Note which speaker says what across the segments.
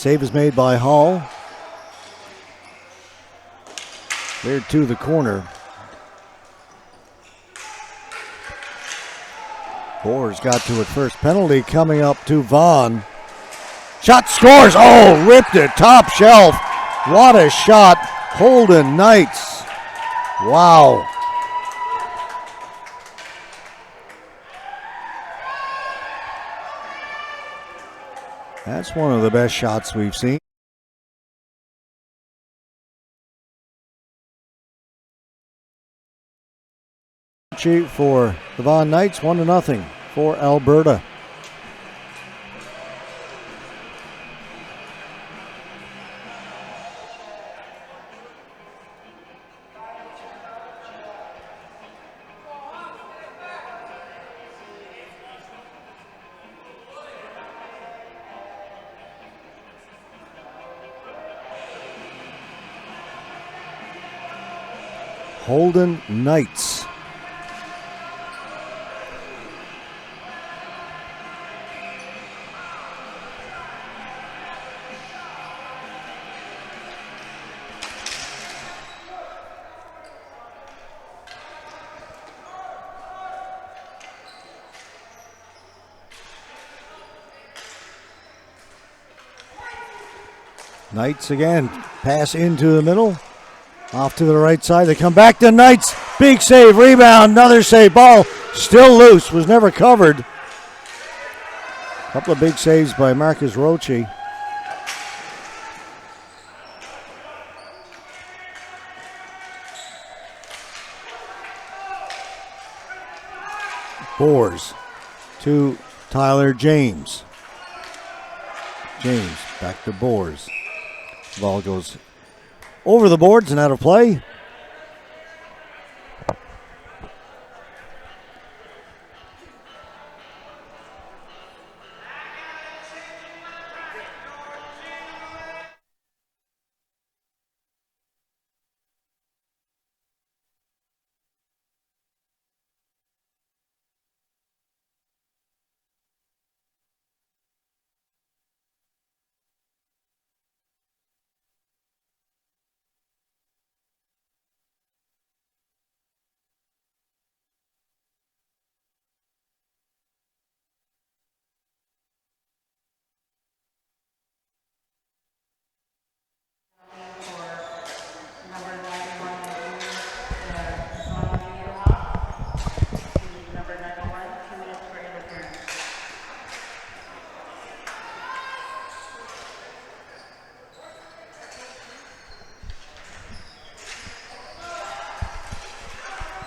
Speaker 1: Save is made by Hall. Cleared to the corner. Boers got to it first. Penalty coming up to Vaugn. Shot scores. Oh, ripped it. Top shelf. What a shot. Holden Knights. Wow. That's one of the best shots we've seen. For the Vaugn Knights, 1-0 for Alberta. Holden Knights. Knights again. Pass into the middle. Off to the right side. They come back to Knights. Big save. Rebound. Another save. Ball still loose. Was never covered. A couple of big saves by Marcus Roche. Boers to Tyler James. James back to Boers. Ball goes over the boards and out of play.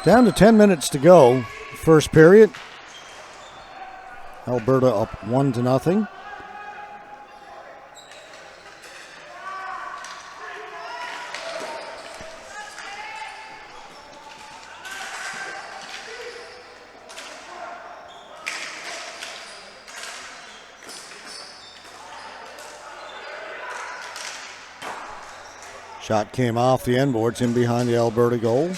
Speaker 1: Down to 10 minutes to go, first period. Alberta up 1-0. Shot came off the end boards in behind the Alberta goal.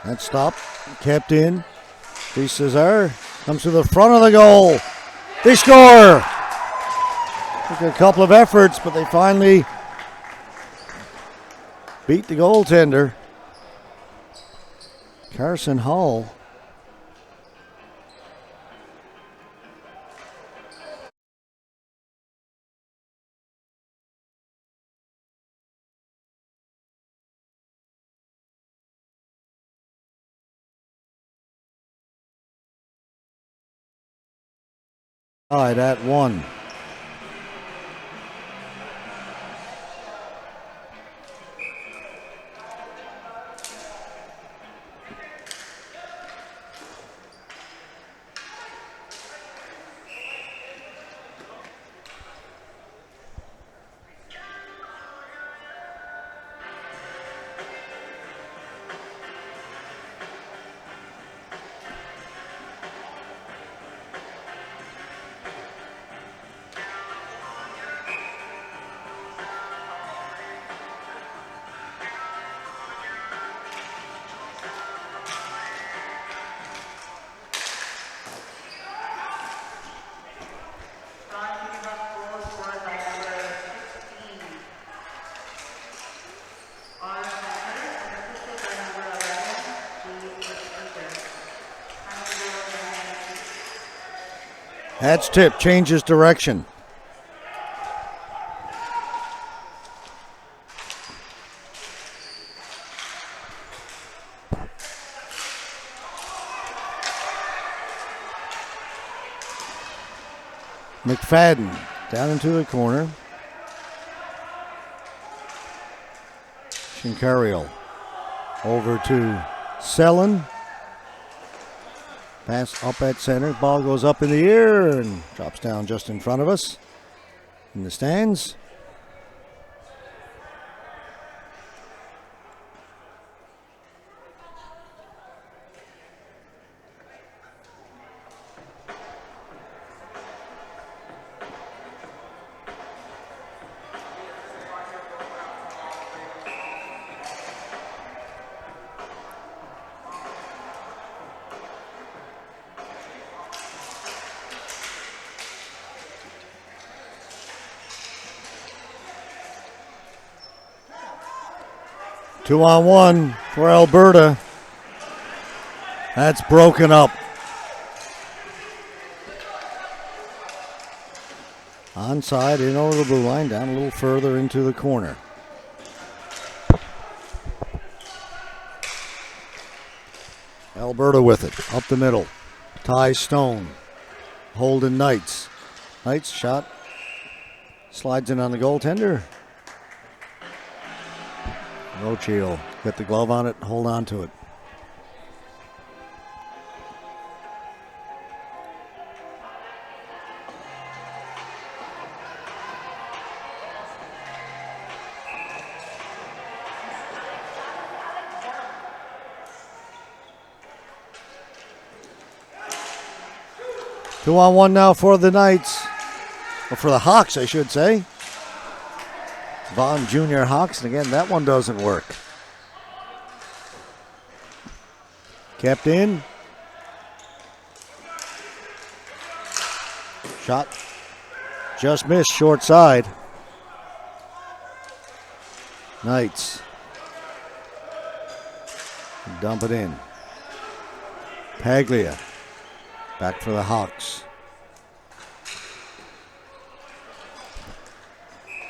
Speaker 1: That stop kept in. Cesar comes to the front of the goal. They score. Took a couple of efforts, but they finally beat the goaltender. Carson Hall. Tied at 1. That's tipped, changes direction. McFadden down into the corner. Shinkario over to Selin. Pass up at center. Ball goes up in the air and drops down just in front of us in the stands. Two on one for Alberta. That's broken up. Onside, in over the blue line, down a little further into the corner. Alberta with it, up the middle. Ty Stone, Holden Knights. Knights shot, slides in on the goaltender. Roche will get the glove on it and hold on to it. Two on one now for the Knights. Or for the Hawks, I should say. Vaugn Junior Hawks, and again, that one doesn't work. Kept in. Shot just missed, short side. Knights. Dump it in. Paglia. Back for the Hawks.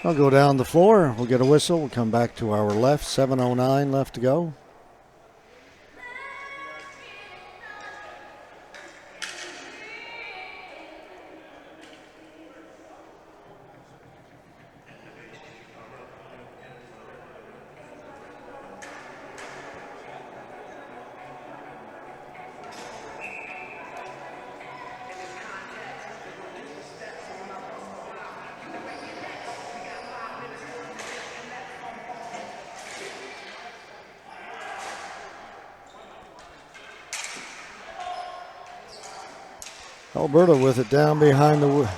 Speaker 1: I'll go down the floor. We'll get a whistle. We'll come back to our left. 7:09 left to go. Alberta with it down behind the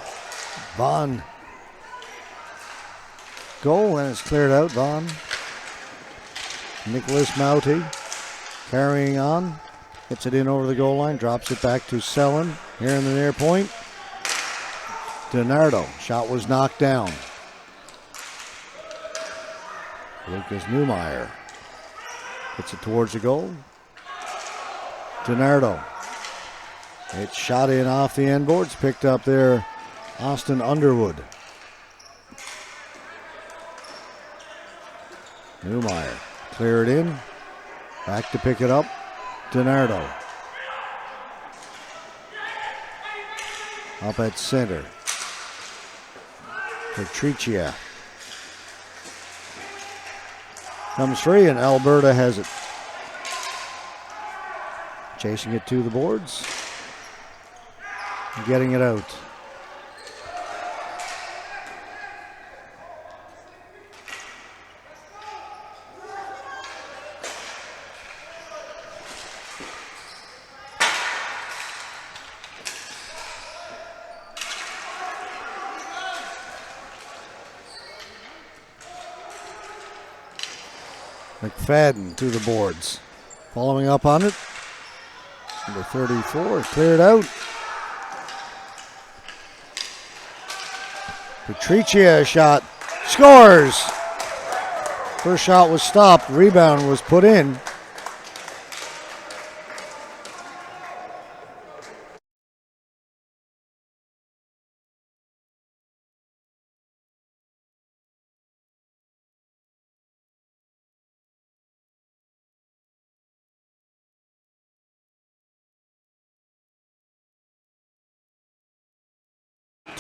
Speaker 1: Vaugn goal, and it's cleared out. Vaugn. Nicholas Mauti carrying on. Gets it in over the goal line. Drops it back to Selin. Here in the near point. DiNardo. Shot was knocked down. Lucas Newmeyer. Gets it towards the goal. DiNardo. It's shot in off the end boards. Picked up there, Austin Underwood. Newmeyer. Clear it in. Back to pick it up. DiNardo. Up at center. Patricia. Comes free, and Alberta has it. Chasing it to the boards. Getting it out. McFadden to the boards. Following up on it. Number 34 cleared out. Patricia shot. Scores! First shot was stopped. Rebound was put in.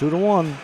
Speaker 1: 2-1.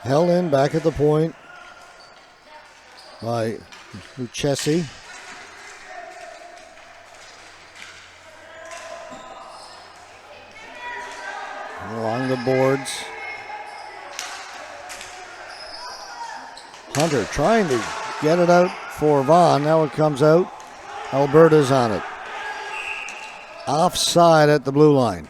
Speaker 1: Held in back at the point by Lucchesi. Along the boards. Hunter trying to get it out for Vaugn. Now it comes out. Alberta's on it. Offside at the blue line.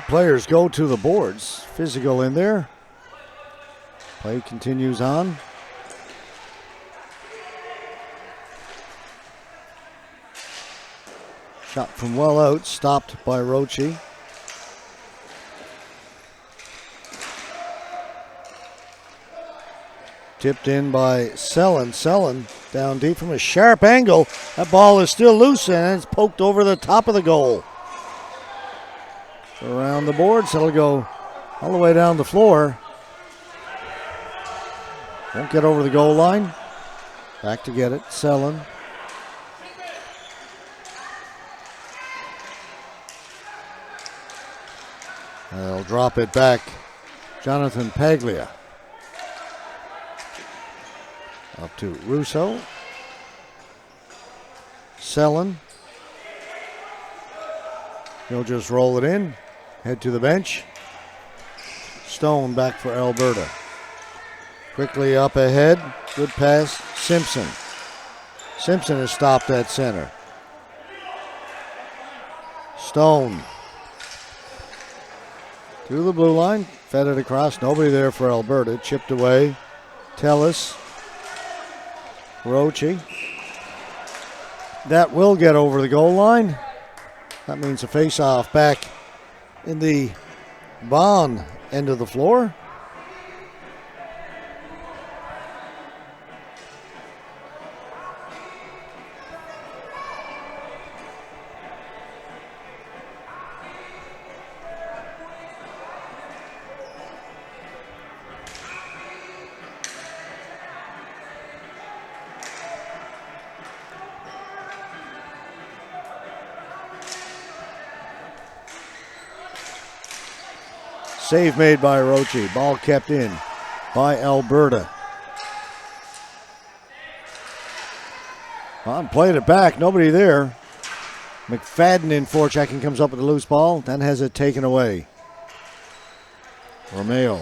Speaker 1: Players go to the boards. Physical in there. Play continues on. Shot from well out, stopped by Roche. Tipped in by Selin. Selin down deep from a sharp angle. That ball is still loose and it's poked over the top of the goal. Around the boards, it'll go all the way down the floor. Won't get over the goal line. Back to get it, Selin. They'll drop it back. Jonathan Paglia. Up to Russo. Selin. He'll just roll it in. Head to the bench. Stone back for Alberta. Quickly up ahead. Good pass. Simpson. Simpson is stopped at center. Stone. To the blue line. Fed it across. Nobody there for Alberta. Chipped away. Tellis. Roche. That will get over the goal line. That means a face-off back in the Vaugn end of the floor. Save made by Roche. Ball kept in by Alberta. Vaugn played it back. Nobody there. McFadden in forechecking comes up with a loose ball. Then has it taken away. Romeo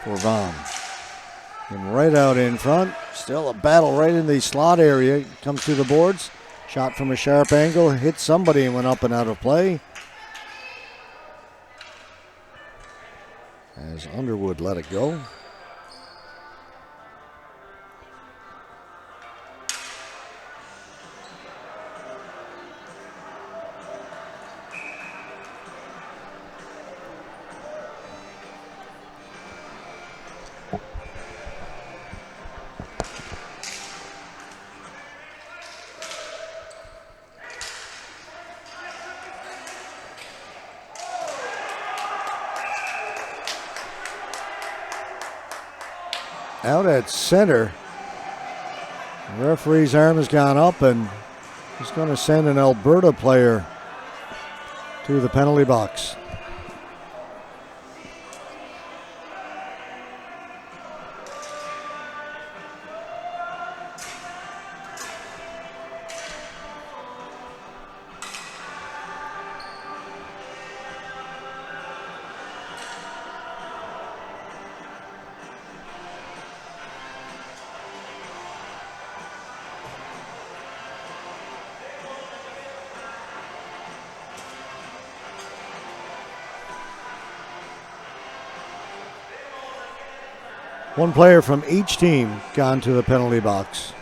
Speaker 1: for Vaugn. And right out in front. Still a battle right in the slot area. Comes to the boards. Shot from a sharp angle. Hit somebody and went up and out of play. As Underwood let it go. out at center. The referee's arm has gone up and he's going to send an Alberta player to the penalty box. One player from each team gone to the penalty box.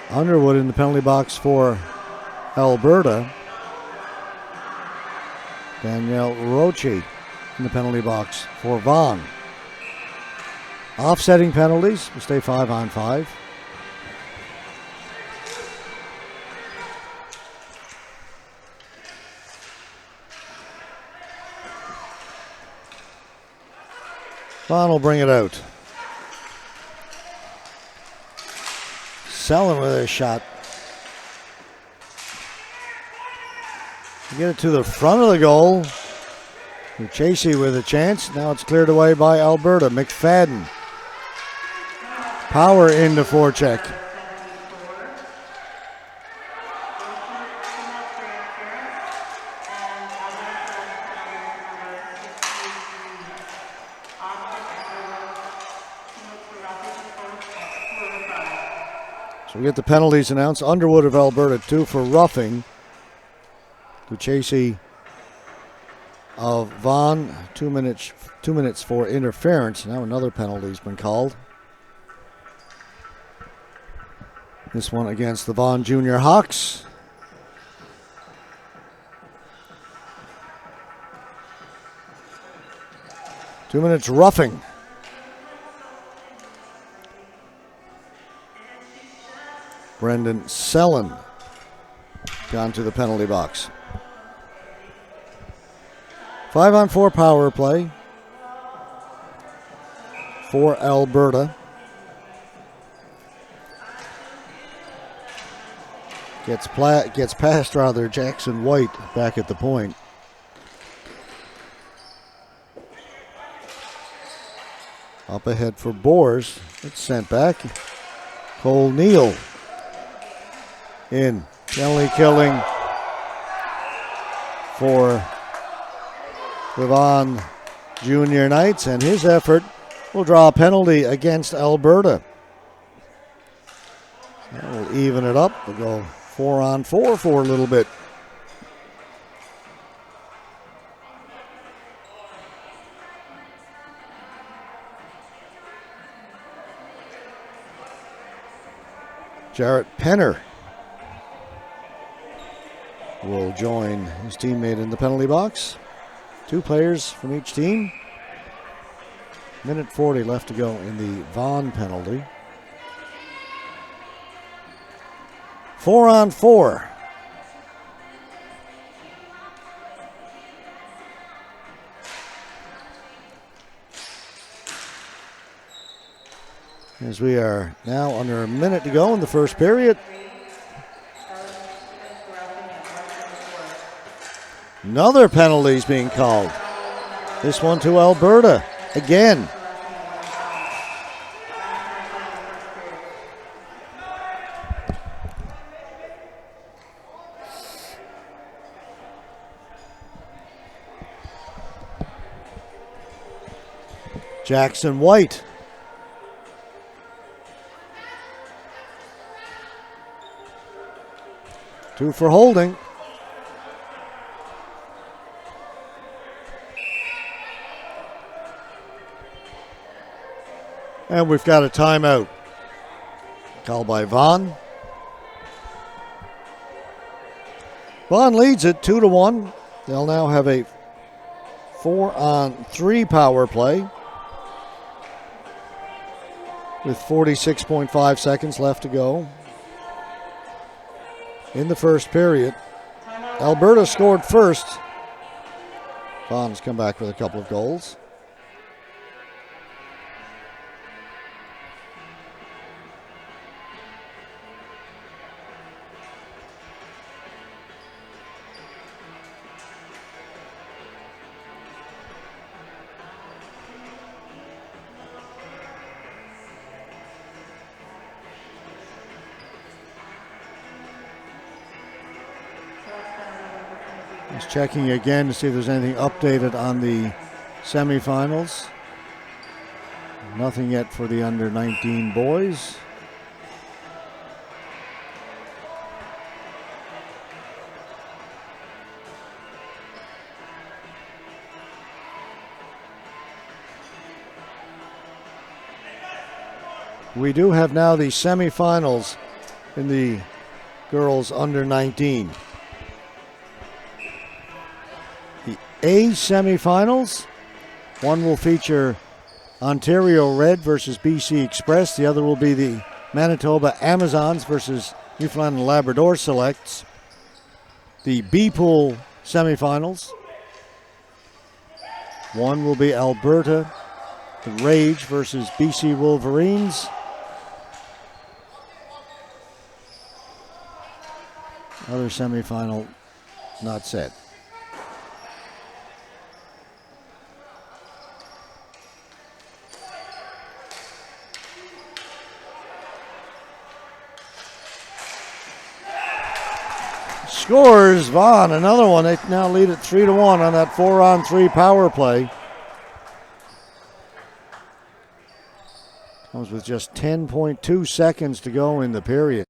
Speaker 1: Underwood in the penalty box for Alberta. Danielle Roche in the penalty box for Vaugn. Offsetting penalties will stay 5-on-5. Vaugn will bring it out. Selling with a shot. Get it to the front of the goal. Chasey with a chance. Now it's cleared away by Alberta. McFadden. Power into forecheck. So we get the penalties announced. Underwood of Alberta, 2 for roughing. Chasey of Vaugn, 2 minutes for interference. Now another penalty's been called. This one against the Vaugn Junior Hawks. Two minutes roughing. Brendan Sellen gone to the penalty box. 5-on-4 power play for Alberta. Gets past Jackson White back at the point. Up ahead for Boers. It's sent back. Cole Neal in. Penalty killing for the Vaugn Junior Knights, and his effort will draw a penalty against Alberta. That will even it up. We'll go 4-on-4 for a little bit. Jarrett Penner will join his teammate in the penalty box. 2 players from each team. Minute 40 left to go in the Vaugn penalty. 4-on-4. As we are now under a minute to go in the first period. Another penalty is being called. This one to Alberta again. Jackson White. Two for holding. And we've got a timeout. Called by Vaugn. Vaugn leads it 2-1. They'll now have a 4-on-3 power play with 46.5 seconds left to go in the first period. Alberta scored first Vaughn's come back with a couple of goals. Just checking again to see if there's anything updated on the semifinals. Nothing yet for the under 19 boys. We do have now the semifinals in the girls under 19. The A semifinals, one will feature Ontario Red versus BC Express. The other will be the Manitoba Amazons versus Newfoundland and Labrador Selects. The B pool semifinals, one will be Alberta the Rage versus BC Wolverines. Other semifinal not set. Scores Vaugn, another one. They now lead at 3-1 on that 4-on-3 power play. Comes with just 10.2 seconds to go in the period.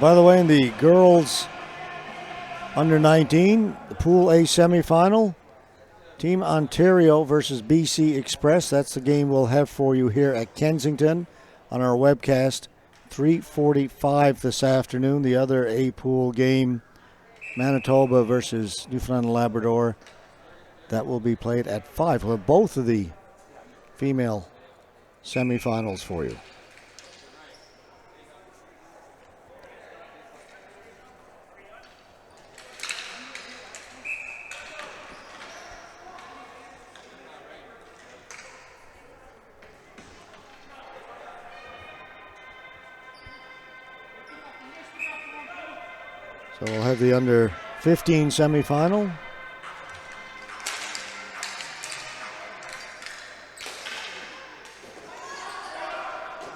Speaker 1: By the way, in the girls under 19, the Pool A semifinal, Team Ontario versus BC Express. That's the game we'll have for you here at Kensington on our webcast, 3:45 this afternoon. The other A pool game, Manitoba versus Newfoundland and Labrador, that will be played at 5. We'll have both of the female semifinals for you. So we'll have the under 15 semifinal.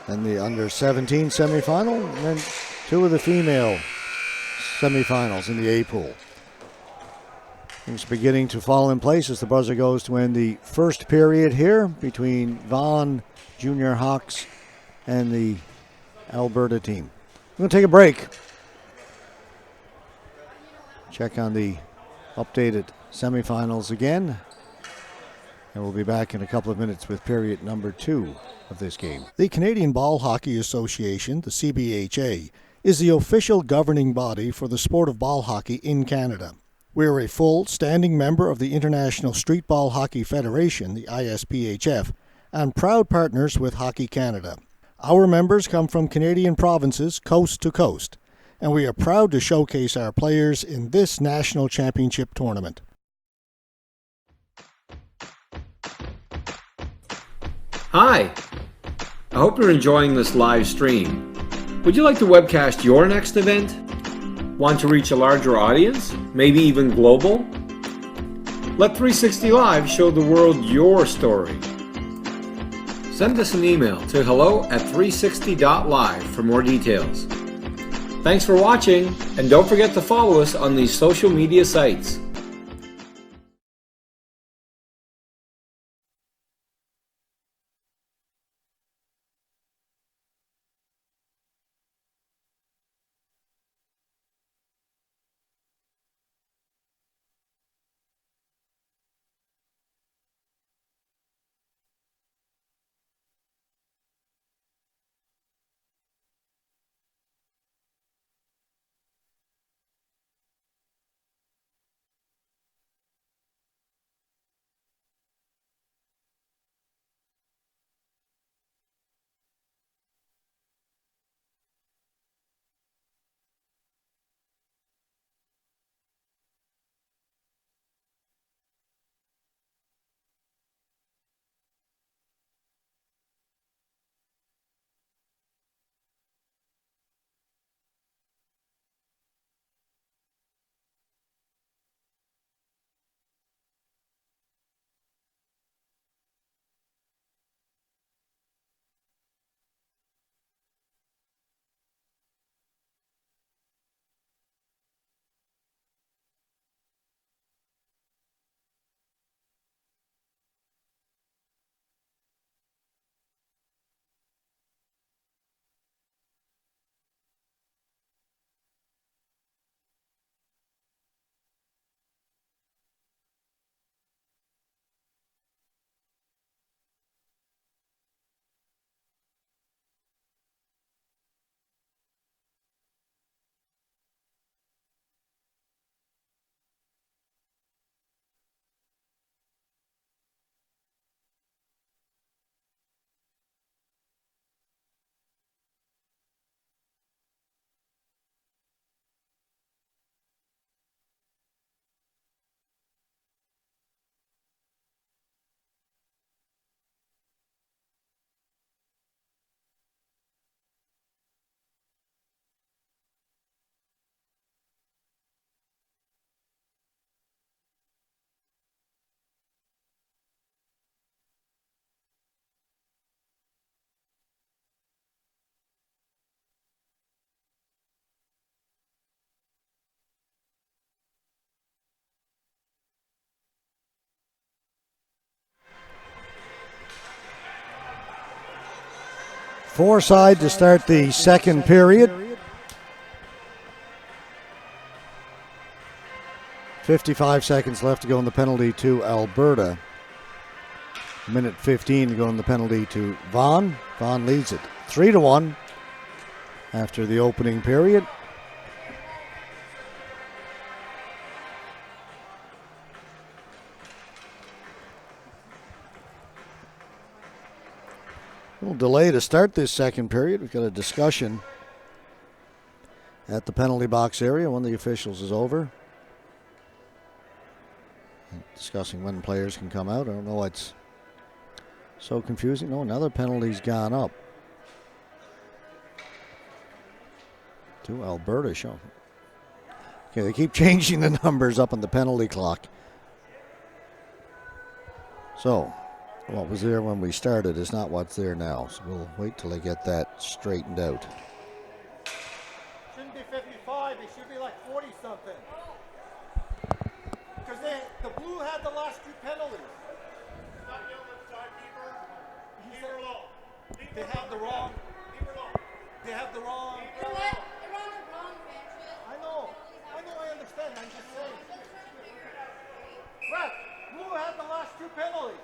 Speaker 1: And the under 17 semifinal, and then two of the female semifinals in the A pool. Things beginning to fall in place as the buzzer goes to end the first period here between Vaugn Junior Hawks and the Alberta team. We're going to take a break. Check on the updated semifinals again. And we'll be back in a couple of minutes with period number 2 of this game. The Canadian Ball Hockey Association, the CBHA, is the official governing body for the sport of ball hockey in Canada. We are a full standing member of the International Street Ball Hockey Federation, the ISPHF, and proud partners with Hockey Canada. Our members come from Canadian provinces coast to coast, and we are proud to showcase our players in this national championship tournament.
Speaker 2: Hi, I hope you're enjoying this live stream. Would you like to webcast your next event? Want to reach a larger audience, maybe even global? Let 360 Live show the world your story. Send us an email to hello@360.live for more details. Thanks for watching, and don't forget to follow us on these social media sites.
Speaker 1: Four-side to start the second period. 55 seconds left to go in the penalty to Alberta. Minute 15 to go in the penalty to Vaugn. Vaugn leads it 3-1 after the opening period. A little delay to start this second period. We've got a discussion at the penalty box area. One of the officials is over, discussing when players can come out. I don't know why it's so confusing. No, another penalty's gone up to Alberta. Show. Okay, they keep changing the numbers up on the penalty clock. So, what was there when we started is not what's there now. So we'll wait till they get that straightened out.
Speaker 3: Shouldn't be 55, it should be like 40 something. Because the blue had the last two penalties. They have the wrong. They have the wrong. I know, I understand. I'm just saying. Brett, blue had the last two penalties.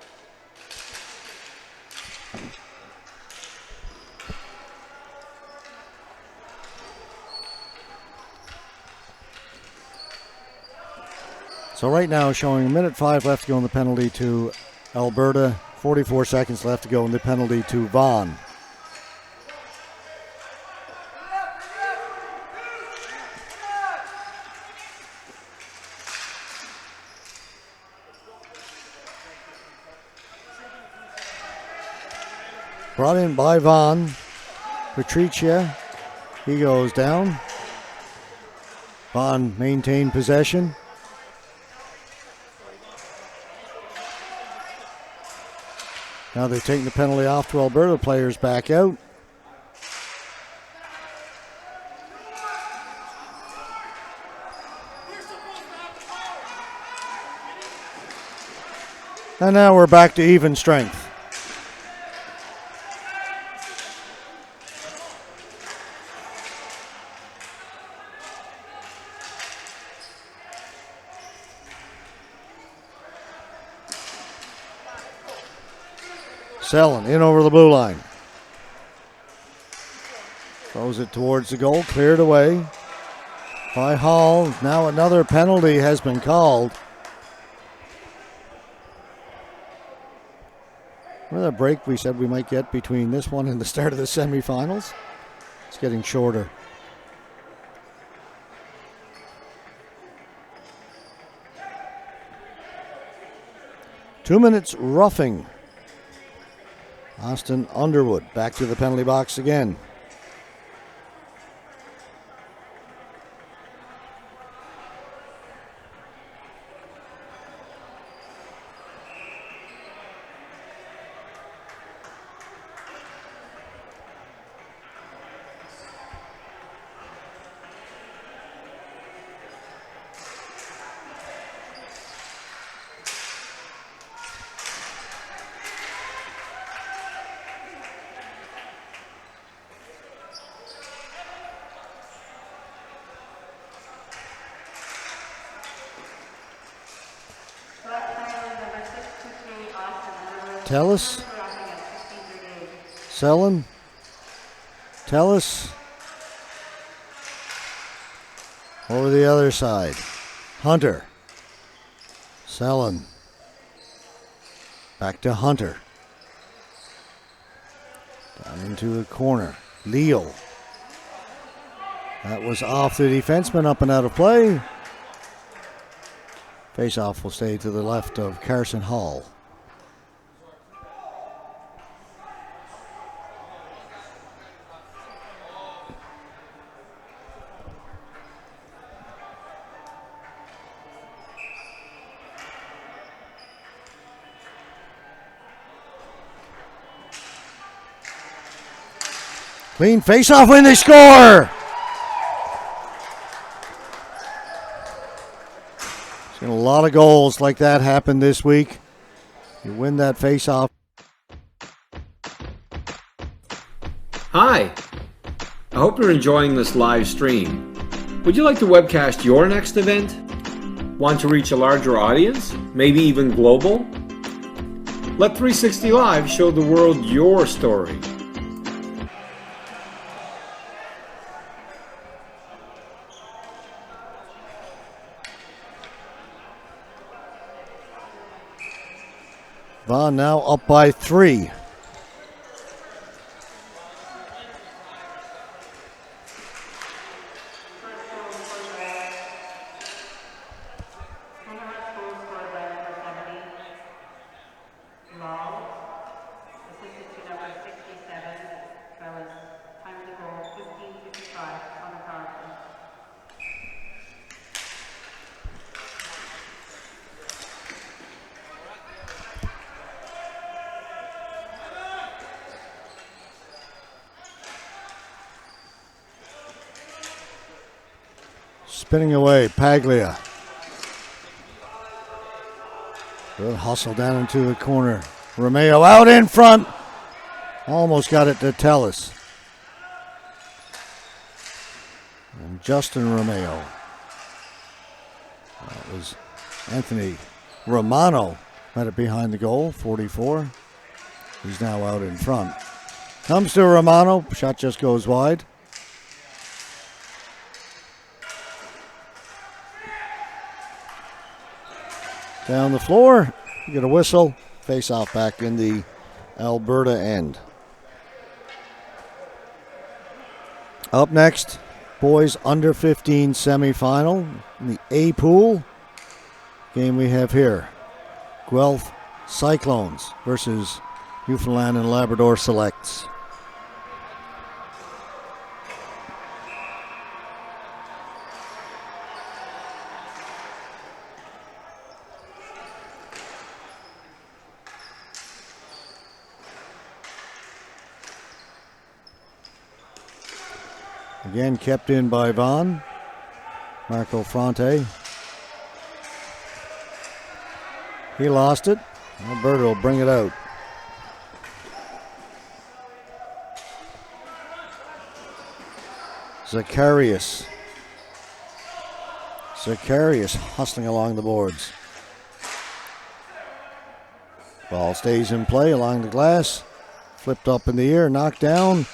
Speaker 1: So right now showing a minute 5 left to go in the penalty to Alberta. 44 seconds left to go in the penalty to Vaugn. Brought in by Vaugn. Patricia, he goes down. Vaugn maintained possession. Now they're taking the penalty off to Alberta. Players back out. And now we're back to even strength. Selling in over the blue line. Throws it towards the goal. Cleared away by Hall. Now another penalty has been called. Remember that break we said we might get between this one and the start of the semifinals? It's getting shorter. Two minutes roughing. Austin Underwood back to the penalty box again. Tellis. Selling. Tellis. Over the other side. Hunter. Selling. Back to Hunter. Down into the corner. Leal. That was off the defenseman, up and out of play. Face-off will stay to the left of Carson Hall. Clean face-off when they score. Seen a lot of goals like that happen this week. You win that face-off.
Speaker 2: Hi, I hope you're enjoying this live stream. Would you like to webcast your next event? Want to reach a larger audience, maybe even global? Let 360 Live show the world your story.
Speaker 1: Vaugn now up by 3. Spinning away, Paglia. Good hustle down into the corner. Romeo out in front. Almost got it to Tellis. And Justin Romeo. That was Anthony Romano. Had it behind the goal, 44. He's now out in front. Comes to Romano. Shot just goes wide. Down the floor, you get a whistle, face off back in the Alberta end. Up next, boys under 15 semifinal in the A pool. Game we have here, Guelph Cyclones versus Newfoundland and Labrador Selects. Again, kept in by Vaugn. Marco Fronte. He lost it. Alberta will bring it out. Zacharias hustling along the boards. Ball stays in play along the glass. Flipped up in the air, knocked down.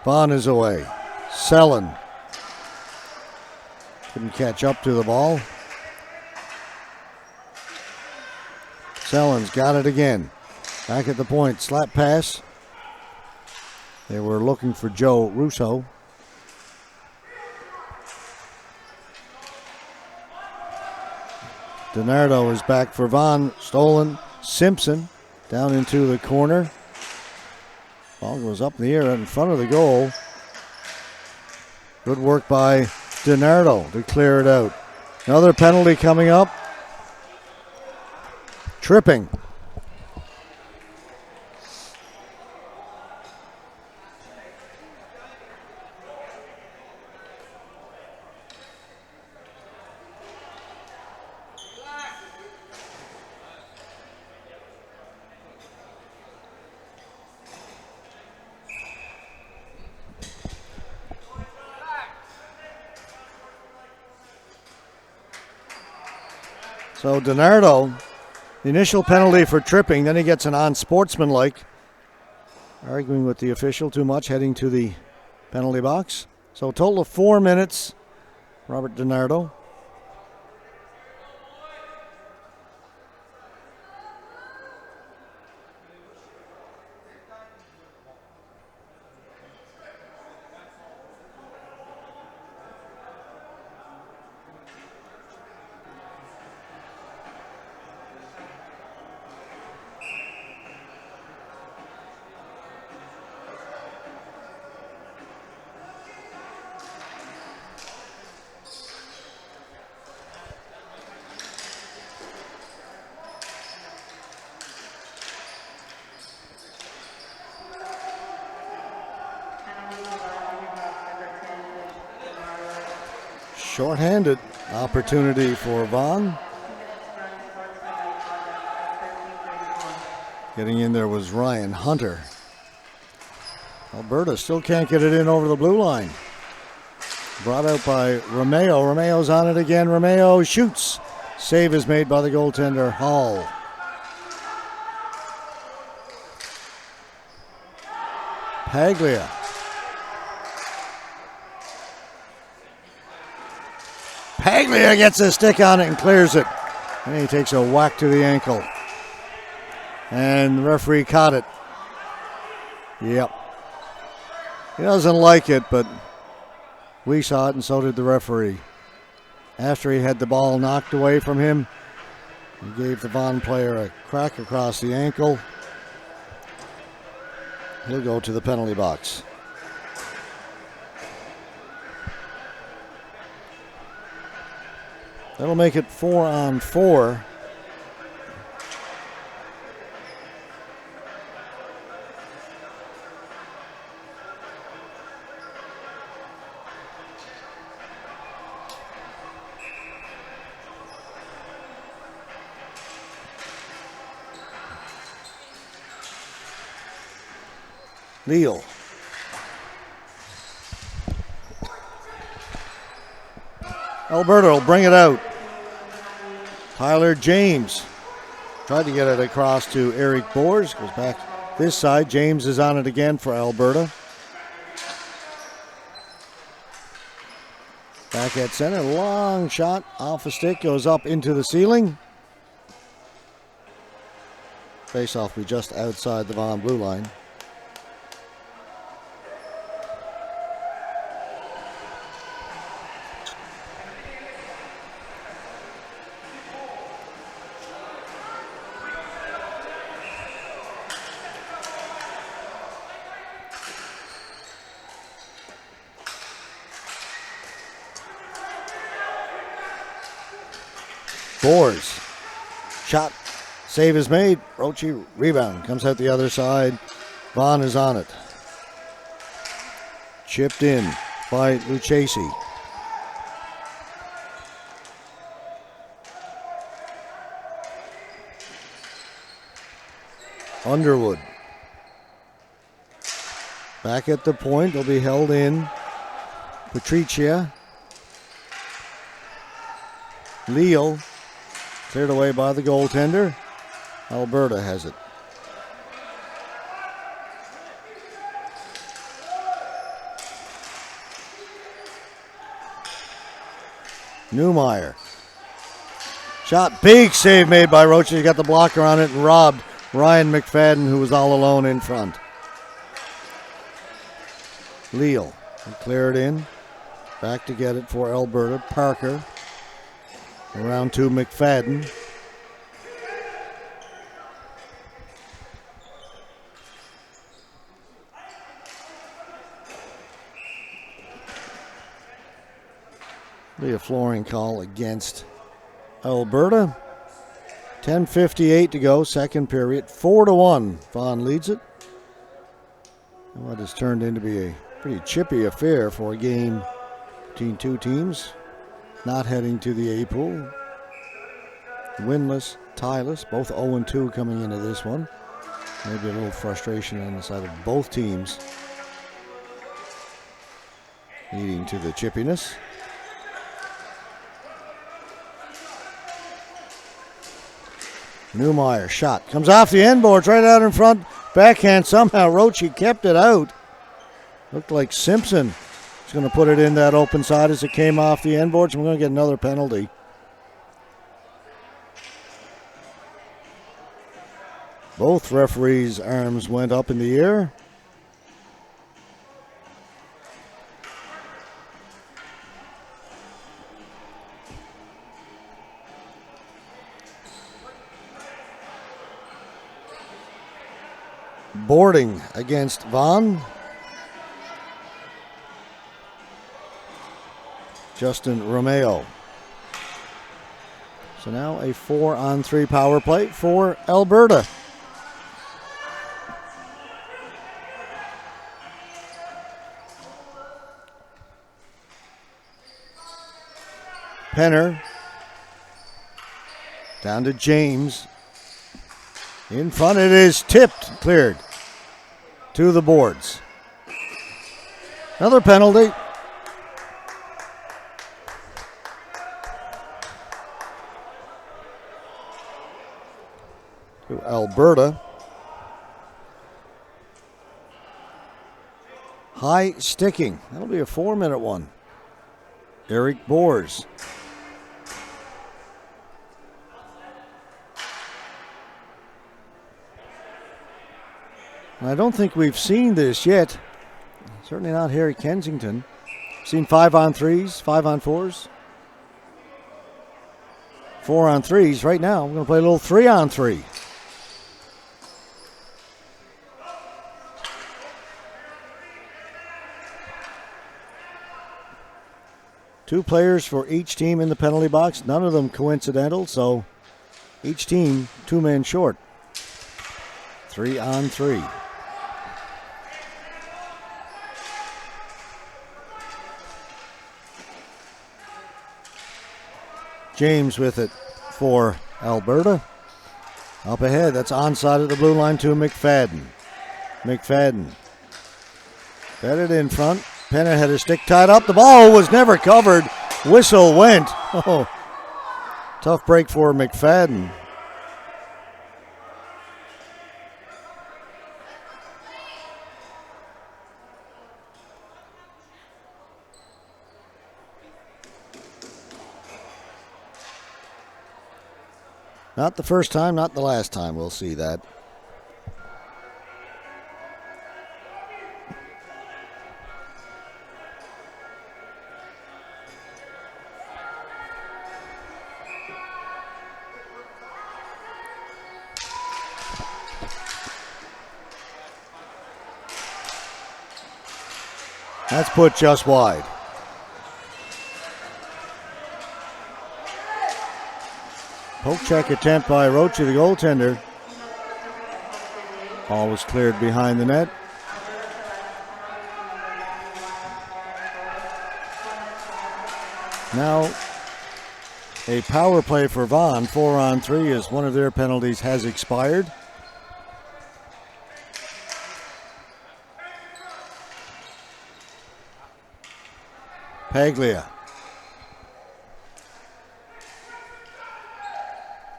Speaker 1: Vaugn is away. Sellen couldn't catch up to the ball. Sellen's got it again. Back at the point, slap pass. They were looking for Joe Russo. DiNardo is back for Vaugn. Stolen. Simpson down into the corner. Ball goes up in the air in front of the goal. Good work by DiNardo to clear it out. Another penalty coming up. Tripping. So DiNardo, the initial penalty for tripping, then he gets an unsportsmanlike. Arguing with the official too much, heading to the penalty box. So a total of 4 minutes, Robert DiNardo. Short-handed opportunity for Vaugn. Getting in there was Ryan Hunter. Alberta still can't get it in over the blue line. Brought out by Romeo. Romeo's on it again. Romeo shoots. Save is made by the goaltender, Hall. Paglia. Paglia gets a stick on it and clears it. And he takes a whack to the ankle. And the referee caught it. Yep. He doesn't like it, but we saw it and so did the referee. After he had the ball knocked away from him, he gave the Vaugn player a crack across the ankle. He'll go to the penalty box. That'll make it 4-on-4. Leal. Alberta will bring it out. Tyler James tried to get it across to Eric Boers. Goes back this side. James is on it again for Alberta. Back at center. Long shot off a stick. Goes up into the ceiling. Face-off will be just outside the Vaugn blue line. Boers. Shot. Save is made. Roche rebound. Comes out the other side. Vaugn is on it. Chipped in by Lucchesi. Underwood. Back at the point. They'll be held in. Patricia. Leal. Cleared away by the goaltender. Alberta has it. Newmeyer. Shot. Big save made by Roche. He got the blocker on it and robbed Ryan McFadden, who was all alone in front. Leal. Cleared in. Back to get it for Alberta. Parker. Around to McFadden. Be a flooring call against Alberta. 10:58 to go, second period. 4-1. Vaugn leads it. And what has turned into be a pretty chippy affair for a game between two teams. Not heading to the A pool. Winless, tieless, both 0-2 coming into this one. Maybe a little frustration on the side of both teams, leading to the chippiness. Newmeyer shot. Comes off the end boards right out in front. Backhand somehow. Roche kept it out. Looked like Simpson was going to put it in that open side as it came off the end boards. We're going to get another penalty. Both referees' arms went up in the air. Boarding against Vaugn. Justin Romeo. So now a 4-on-3 power play for Alberta. Penner. Down to James. In front it is tipped, cleared to the boards. Another penalty. To Alberta. High sticking. That'll be a 4-minute one. Eric Boers. I don't think we've seen this yet. Certainly not here at Kensington. Seen 5-on-3s, 5-on-4s. 4-on-3s. Right now, we're going to play a little 3-on-3. Two players for each team in the penalty box. None of them coincidental, so each team 2 men short. 3-on-3. James with it for Alberta. Up ahead, that's onside of the blue line to McFadden. McFadden. Bedded in front. Penner had his stick tied up. The ball was never covered. Whistle went. Oh, tough break for McFadden. Not the first time, not the last time we'll see that. That's put just wide. Poke check attempt by Rocha, the goaltender. Ball was cleared behind the net. Now a power play for Vaugn, 4-on-3, as one of their penalties has expired. Paglia.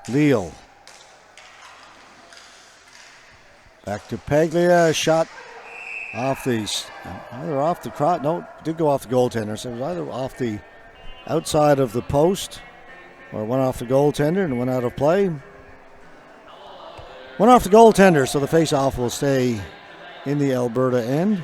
Speaker 1: Leal. Back to Paglia. Shot off the, either off the crotch. No, it did go off the goaltender. So it was either off the outside of the post or went off the goaltender and went out of play. Went off the goaltender, so the face-off will stay in the Alberta end.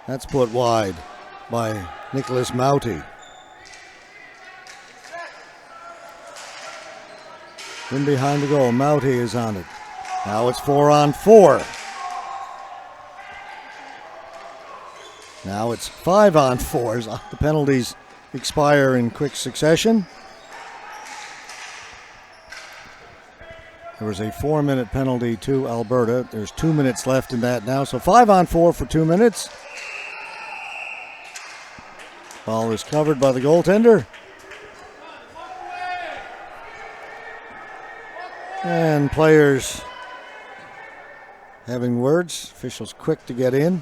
Speaker 1: That's put wide by Nicholas Mauti. In behind the goal, Mauti is on it. Now it's 4-on-4. Now it's 5-on-4s. The penalties expire in quick succession. There was a 4-minute penalty to Alberta. There's 2 minutes left in that now. So 5-on-4 for 2 minutes. Ball is covered by the goaltender. And players having words. Officials quick to get in.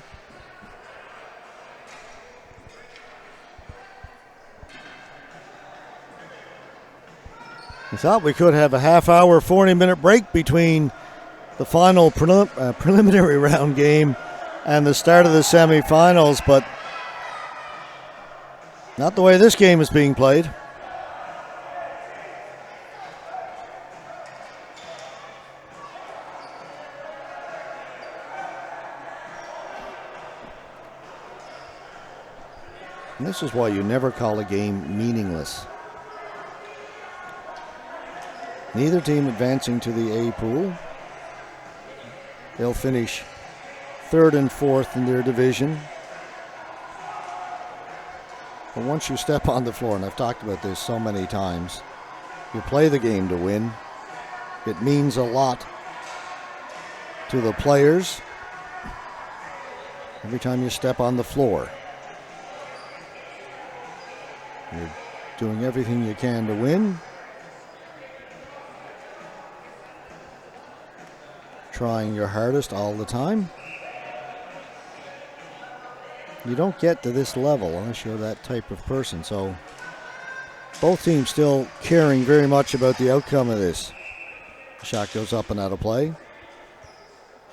Speaker 1: We thought we could have a half-hour, 40-minute break between the final preliminary round game and the start of the semifinals, but not the way this game is being played. And this is why you never call a game meaningless. Neither team advancing to the A pool. They'll finish 3rd and 4th in their division. But once you step on the floor, and I've talked about this so many times, you play the game to win. It means a lot to the players every time you step on the floor. You're doing everything you can to win. Trying your hardest all the time. You don't get to this level unless you're that type of person. So both teams still caring very much about the outcome of this. The shot goes up and out of play.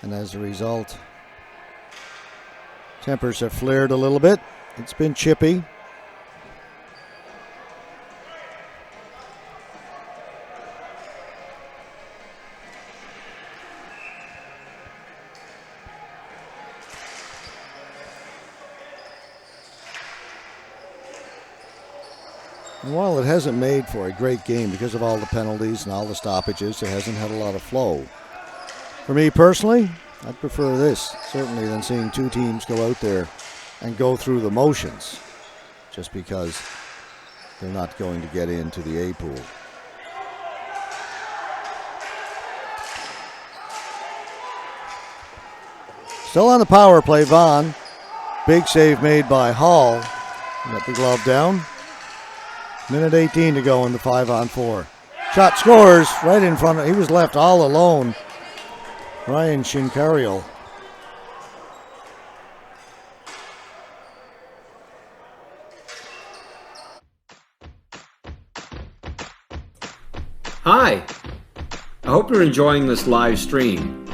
Speaker 1: And as a result, tempers have flared a little bit. It's been chippy. And while it hasn't made for a great game because of all the penalties and all the stoppages, it hasn't had a lot of flow. For me personally, I'd prefer this, certainly, than seeing two teams go out there and go through the motions just because they're not going to get into the A pool. Still on the power play, Vaugn. Big save made by Hall. Got the glove down. Minute 18 to go in the 5-on-4. Shot scores right in front of, he was left all alone. Ryan Shinkariel.
Speaker 2: Hi, I hope you're enjoying this live stream.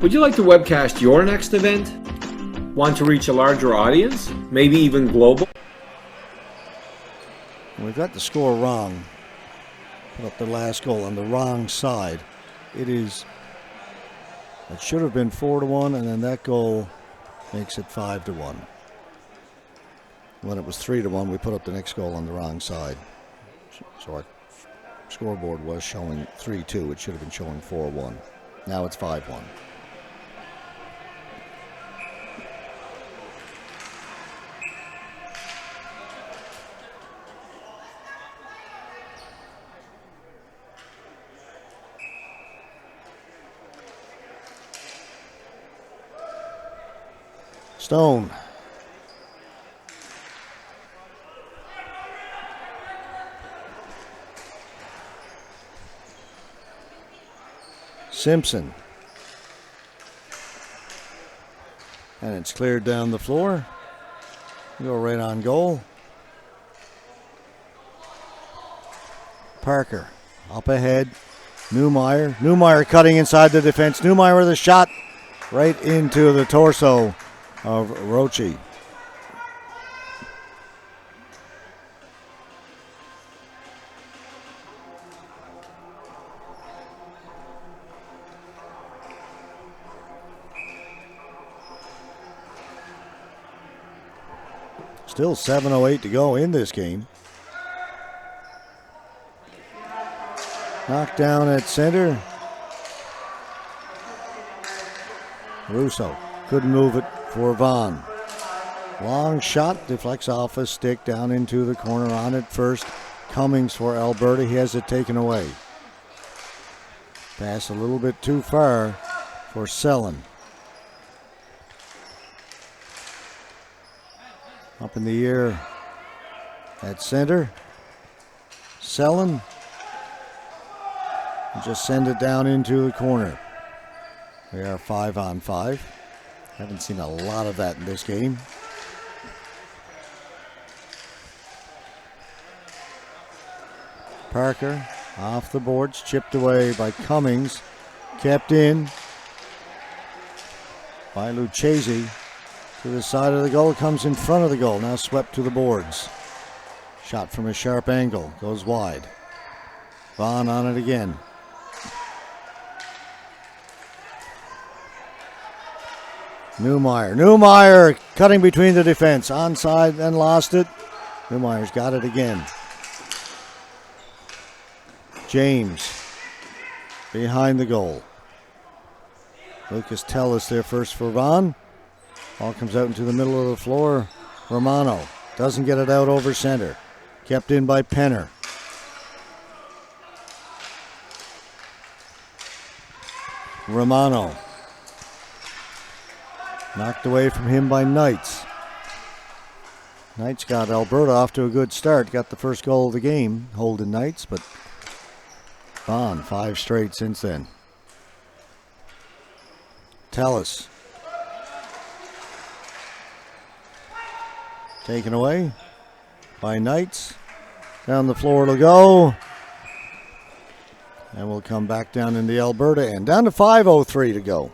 Speaker 2: Would you like to webcast your next event? Want to reach a larger audience, maybe even global?
Speaker 1: We've got the score wrong. Put up the last goal on the wrong side. It should have been 4-1, and then that goal makes it 5-1. When it was 3-1, we put up the next goal on the wrong side. So our scoreboard was showing 3-2. It should have been showing 4-1. Now it's 5-1. Stone. Simpson. And it's cleared down the floor. Go right on goal. Parker up ahead. Newmeyer. Newmeyer cutting inside the defense. Newmeyer with a shot right into the torso of Roche. Still 7:08 to go in this game. Knocked down at center. Russo couldn't move it for Vaugn. Long shot, deflects off a stick down into the corner on it first. Cummings for Alberta, he has it taken away. Pass a little bit too far for Sellen. Up in the air at center. Sellen. Just send it down into the corner. We are 5-on-5. Haven't seen a lot of that in this game. Parker off the boards, chipped away by Cummings. Kept in by Lucchesi. To the side of the goal, comes in front of the goal. Now swept to the boards. Shot from a sharp angle, goes wide. Vaugn on it again. Newmeyer cutting between the defense. Onside and lost it. Newmeyer's got it again. James behind the goal. Lucas Tellis there first for Vaugn. Ball comes out into the middle of the floor. Romano doesn't get it out over center. Kept in by Penner. Romano. Knocked away from him by Knights. Knights got Alberta off to a good start. Got the first goal of the game, Holden Knights, but Vaugn 5 straight since then. Tellis. Taken away by Knights. Down the floor it'll go. And we'll come back down in the Alberta end. Down to 5:03 to go.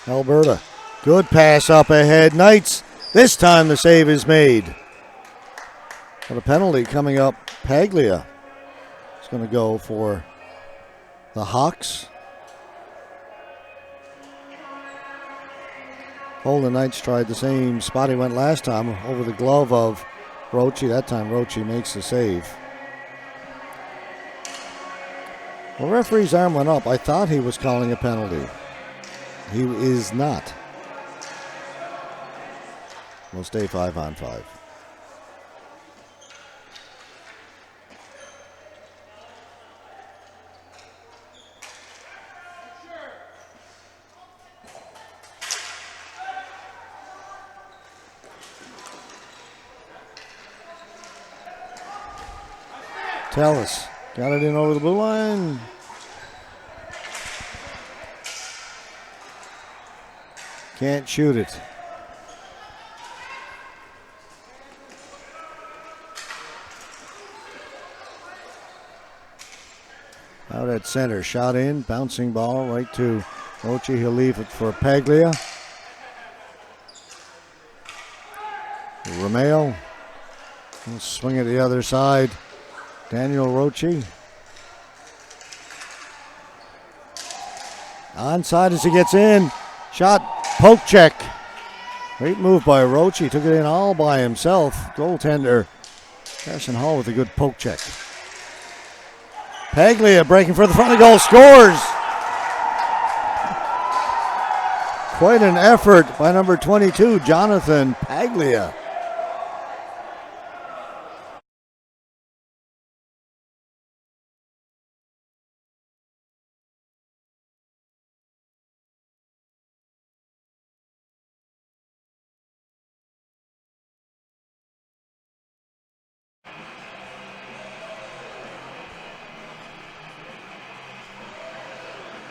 Speaker 1: Alberta. Good pass up ahead. Knights. This time the save is made. But a penalty coming up. Paglia is going to go for the Hawks. Holden Knights tried the same spot he went last time over the glove of Roche. That time Roche makes the save. The referee's arm went up. I thought he was calling a penalty. He is not. We'll stay 5-on-5. Tellis got it in over the blue line. Can't shoot it. Out at center, shot in, bouncing ball right to Roche. He'll leave it for Paglia. Romeo will swing it the other side. Daniel Roche. Onside as he gets in. Shot, poke check. Great move by Roche. He took it in all by himself. Goaltender Carson Hall with a good poke check. Paglia breaking for the front of the goal, scores. Quite an effort by number 22, Jonathan Paglia.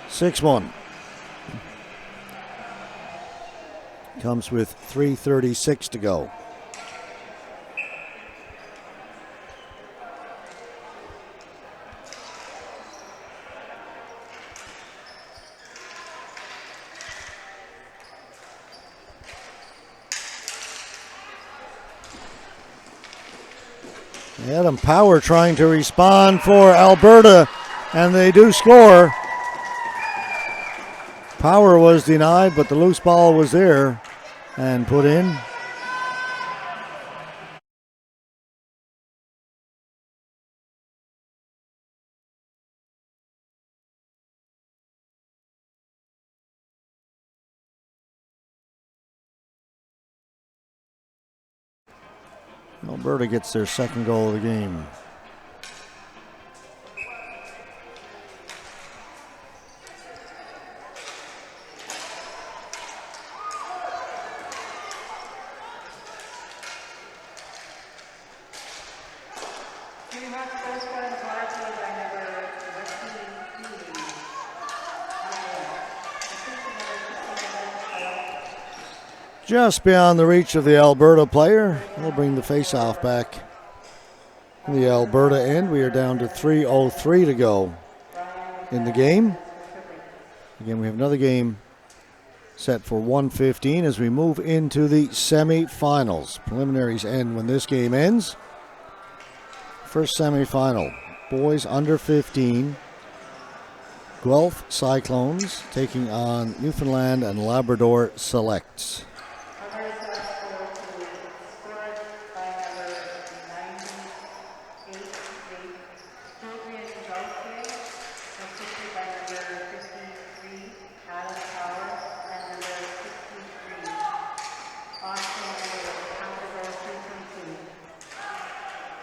Speaker 1: Six-one. Comes with 3:36 to go. Adam Power trying to respond for Alberta, and they do score. Power was denied, but the loose ball was there and put in. Alberta gets their second goal of the game. Just beyond the reach of the Alberta player. We'll bring the face-off back in the Alberta end. We are down to 3:03 to go in the game. Again, we have another game set for 1:15 as we move into the semifinals. Preliminaries end when this game ends. First semifinal, boys under 15. Guelph Cyclones taking on Newfoundland and Labrador Selects.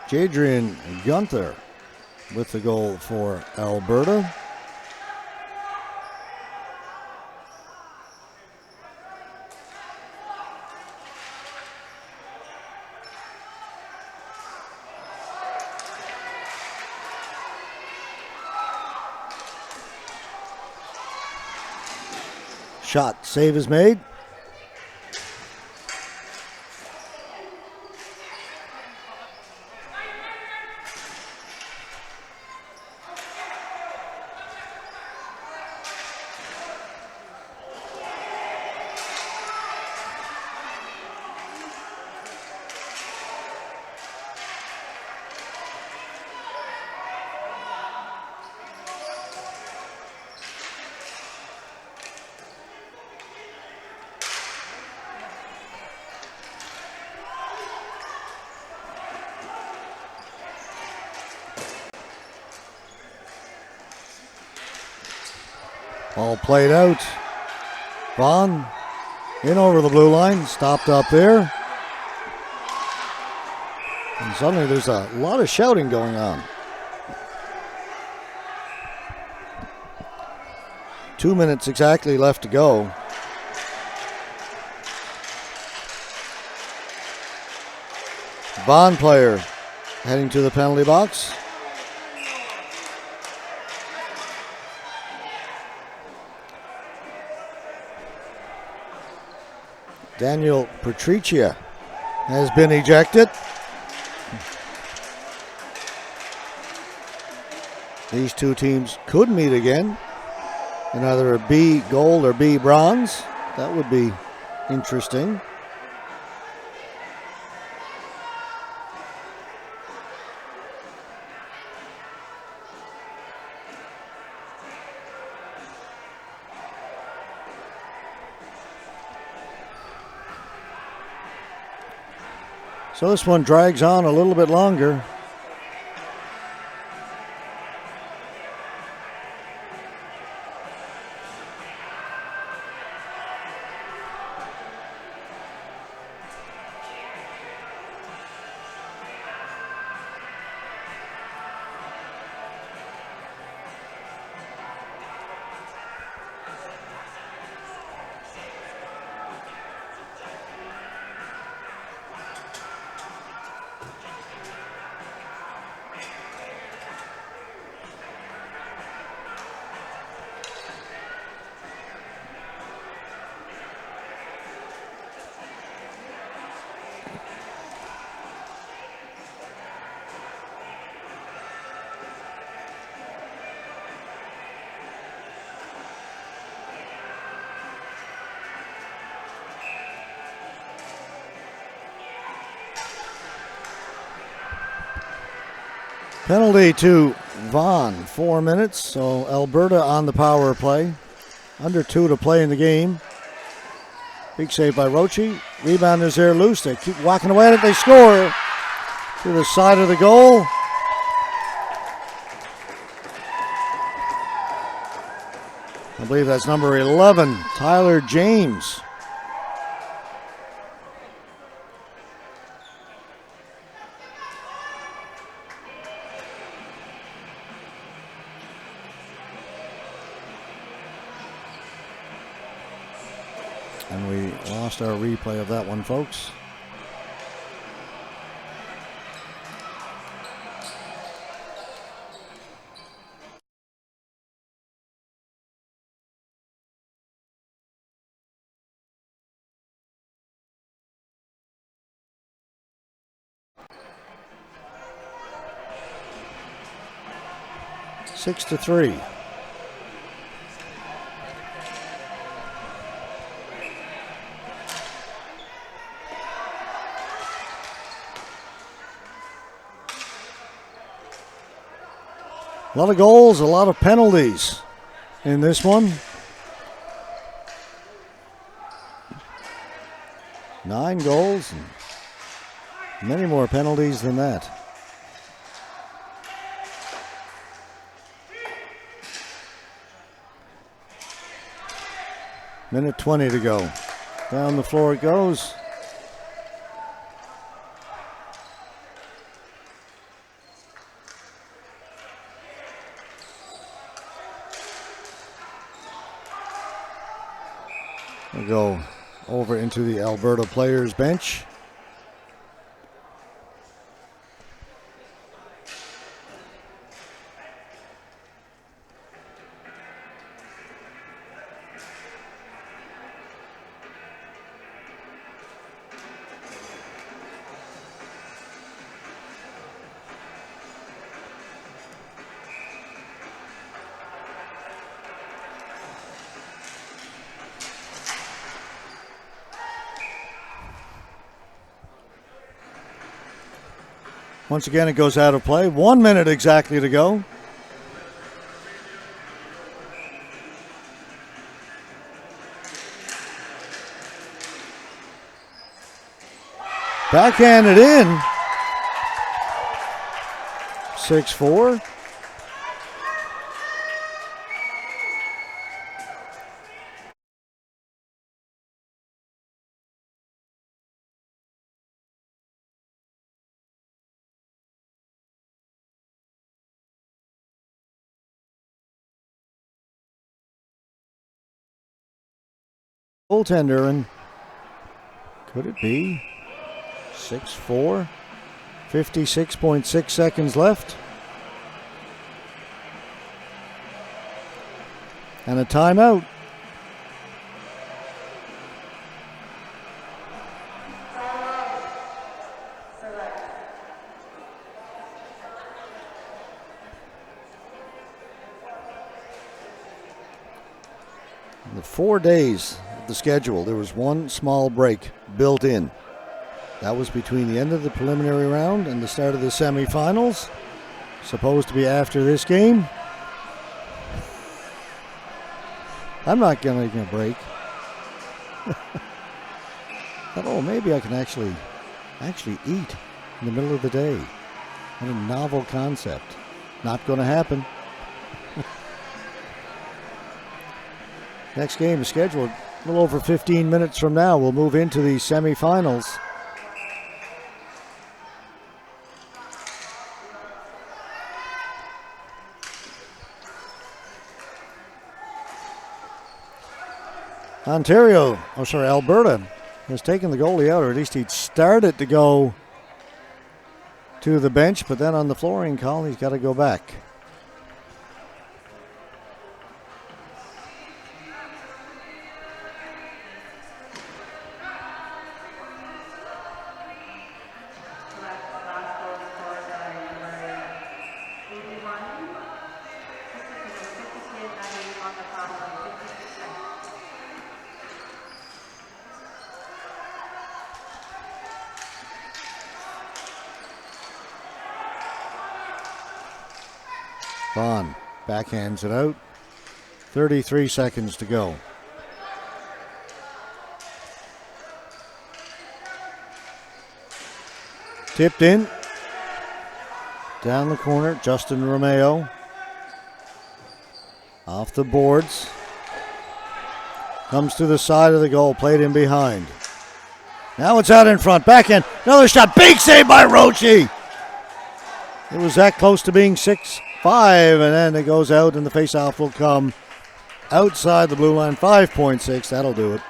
Speaker 1: Jadrian Gunther with the goal for Alberta. Shot save is made. All played out. Vaugn in over the blue line, stopped up there. And suddenly there's a lot of shouting going on. 2 minutes exactly left to go. Vaugn player heading to the penalty box. Daniel Patricia has been ejected. These two teams could meet again in either a B gold or B bronze. That would be interesting. So this one drags on a little bit longer. Penalty to Vaugn, 4 minutes. So Alberta on the power play. Under 2 to play in the game. Big save by Roche. Rebound is there loose. They keep walking away at it. They score to the side of the goal. I believe that's number 11, Tyler James. And we lost our replay of that one, folks. Six to 3. A lot of goals, a lot of penalties in this one. 9 goals and many more penalties than that. Minute 20 to go. Down the floor it goes. We'll go over into the Alberta players bench. Once again, it goes out of play. 1 minute exactly to go. Backhanded in. 6-4. Goaltender, and could it be 6-4? 56.6 seconds left. And a timeout. The 4 days of the schedule, there was one small break built in. That was between the end of the preliminary round and the start of the semifinals. Supposed to be after this game. I'm not going to break. Thought, oh, maybe I can actually eat in the middle of the day. What a novel concept. Not going to happen. Next game is scheduled a little over 15 minutes from now. We'll move into the semifinals. Alberta has taken the goalie out, or at least he'd started to go to the bench, but then on the flooring call, he's got to go back. Vaugn backhands it out. 33 seconds to go. Tipped in. Down the corner, Justin Romeo. Off the boards. Comes to the side of the goal, played in behind. Now it's out in front, backhand, another shot, big save by Roche. It was that close to being 6-5, and then it goes out, and the faceoff will come outside the blue line. 5.6, that'll do it.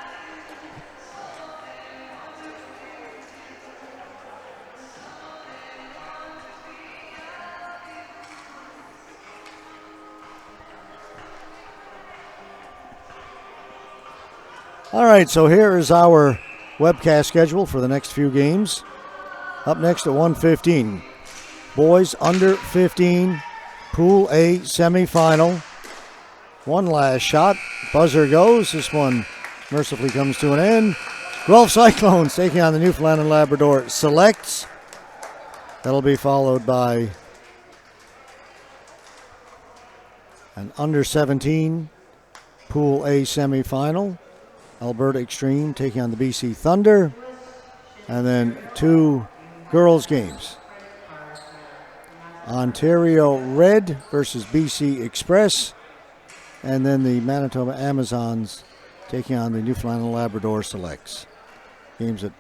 Speaker 1: All right, so here is our webcast schedule for the next few games. Up next at 1:15. Boys under 15, Pool A semifinal. One last shot. Buzzer goes. This one mercifully comes to an end. Guelph Cyclones taking on the Newfoundland and Labrador Slects. That'll be followed by An under 17 Pool A semifinal. Alberta Extreme taking on the BC Thunder. And then 2 girls games. Ontario Red versus BC Express. And then the Manitoba Amazons taking on the Newfoundland and Labrador Selects. Games at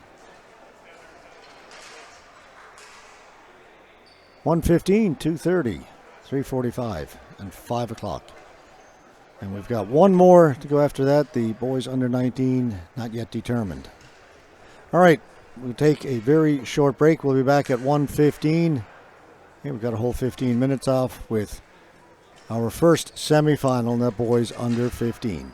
Speaker 1: 1:15, 2:30, 3:45, and 5 o'clock. And we've got one more to go after that. The boys under 19, not yet determined. All right, we'll take a very short break. We'll be back at 1:15. We've got a whole 15 minutes off with our first semifinal, and that boys under 15.